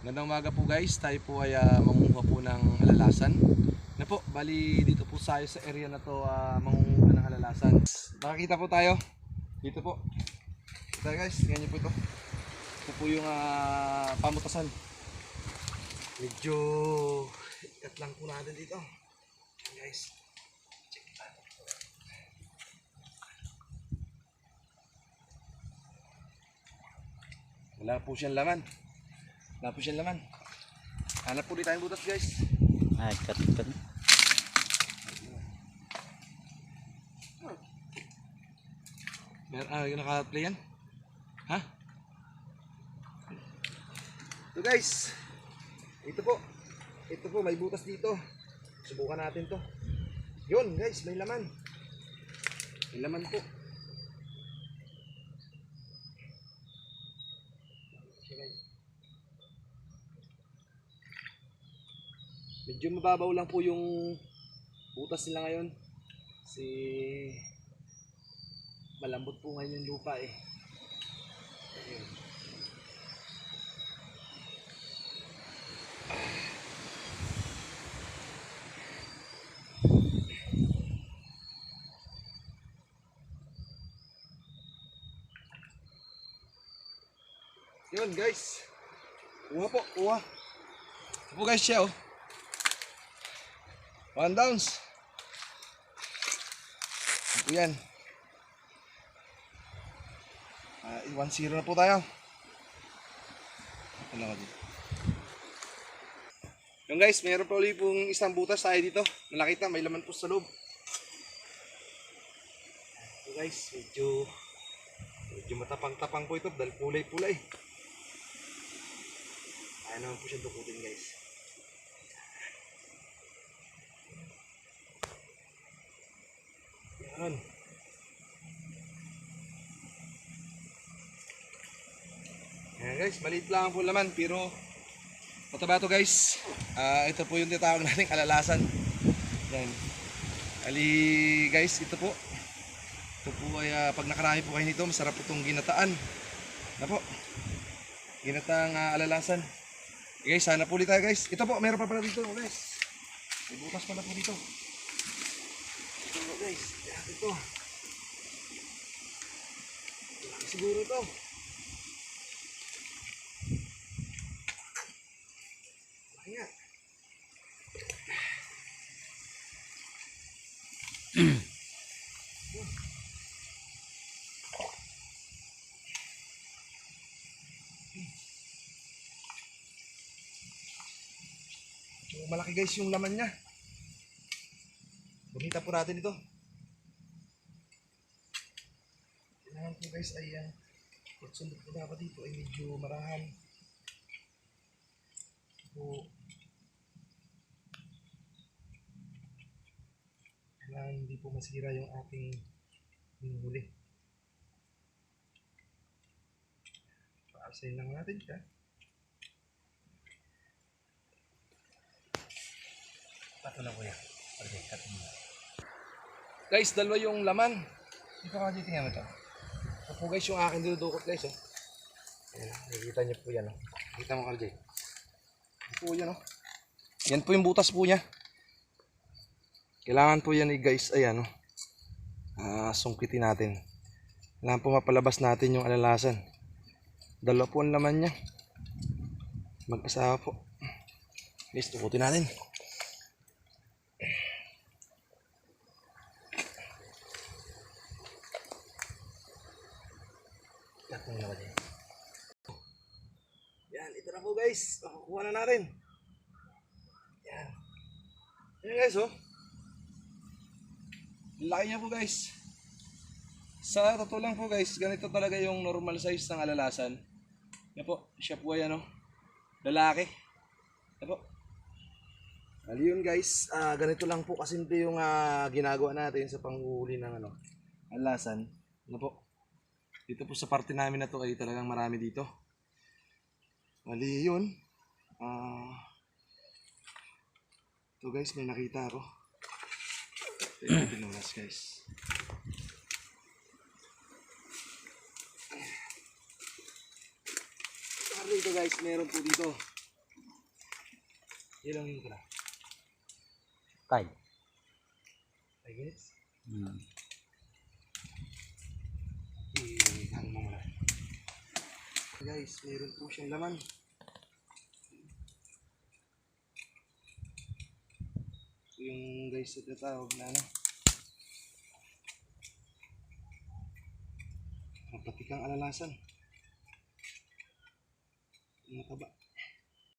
Magandang umaga po guys, tayo po ay mangunguha po ng alalasan. Na po, bali dito po tayo sa area na to mangunguha ng alalasan. Nakakita po tayo, dito po. Ito guys, tingnan nyo po ito. Ito po yung pamutasan. Medyo ikat lang po natin dito. Guys, check it out. Wala po siyang laman. Wala po siyang laman. Hanap po ulit tayong butas guys. Ay, cut. Yung naka-play yan? Ha? Ito guys. Ito po, may butas dito. Subukan natin to. Yun guys, may laman. May laman po. Okay, guys. Medyo mababaw lang po yung butas nila ngayon. Kasi malambot po ngayon yung lupa eh. Ayun. Yun guys. Kuha po, kuha. Ito po guys siya oh. 1 downs. Ito yan. 1-0 na po tayo. Ito lang ako dito. Yung guys, mayroon pa ulit pong isang butas tayo dito. Nakita, may laman po sa loob. Ito guys, medyo matapang-tapang po ito dahil kulay-kulay. Ayaw naman po siya dukutin guys. Yan. Yan guys, maliit lang po laman pero mataba to guys. Ito po yung tinatawag nating alalasan. Yan. Ali guys, ito po. Ito po ay pag nakarami po kayo nito, masarap po itong ginataan. Na po. Ginataang alalasan. Okay, guys, sana po ulit tayo guys. Ito po, meron pa pala dito guys. May butas pala po dito. Ito po guys. Ito. Laki siguro ito. Laki nga. Malaki guys yung laman niya. Gamitan po natin ito. Kailangan po guys ay pagsundot po dapat dito ay medyo marahan. So, kailangan hindi po masira yung ating huli. Paasayin lang natin siya. Pato na kuya. Okay, cut mo. Guys, dalawa yung laman. Ito ka dito nga ito. Ito po guys yung aking dinudukot guys. Oh. Ayan, nakikita niyo po yan. Oh. Nakita mo RJ. Ito po yan. Oh. Yan po yung butas po niya. Kailangan po yan guys. Ayan. Oh. Sungkitin natin. Kailangan po mapalabas natin yung alalasan. Dalawa po ang laman niya. Mag-asawa po. Guys, tukutin natin. Yan, ito na po guys. Makukuha na natin. Yan. Yan guys oh. Laki niya po guys. Sa totoo lang po guys, ganito talaga yung normal size ng alalasan. Yan po, siya po ay ano, lalaki. Yan po. Bali yun guys, ganito lang po kasi yung ginagawa natin sa panghuli ng alalasan. Yan po. Dito po sa parte namin na to ay talagang marami dito. Bali yun. Ito guys, may nakita ako. Ito pinunas guys. Dito guys, meron po dito. Ilangin ko na. Tay. I guess. Hmm. Ano mo muna. Guys, mayroon po siyang laman. Yung guys ito tawag na ano. Mapatikang alalasan. Mataba.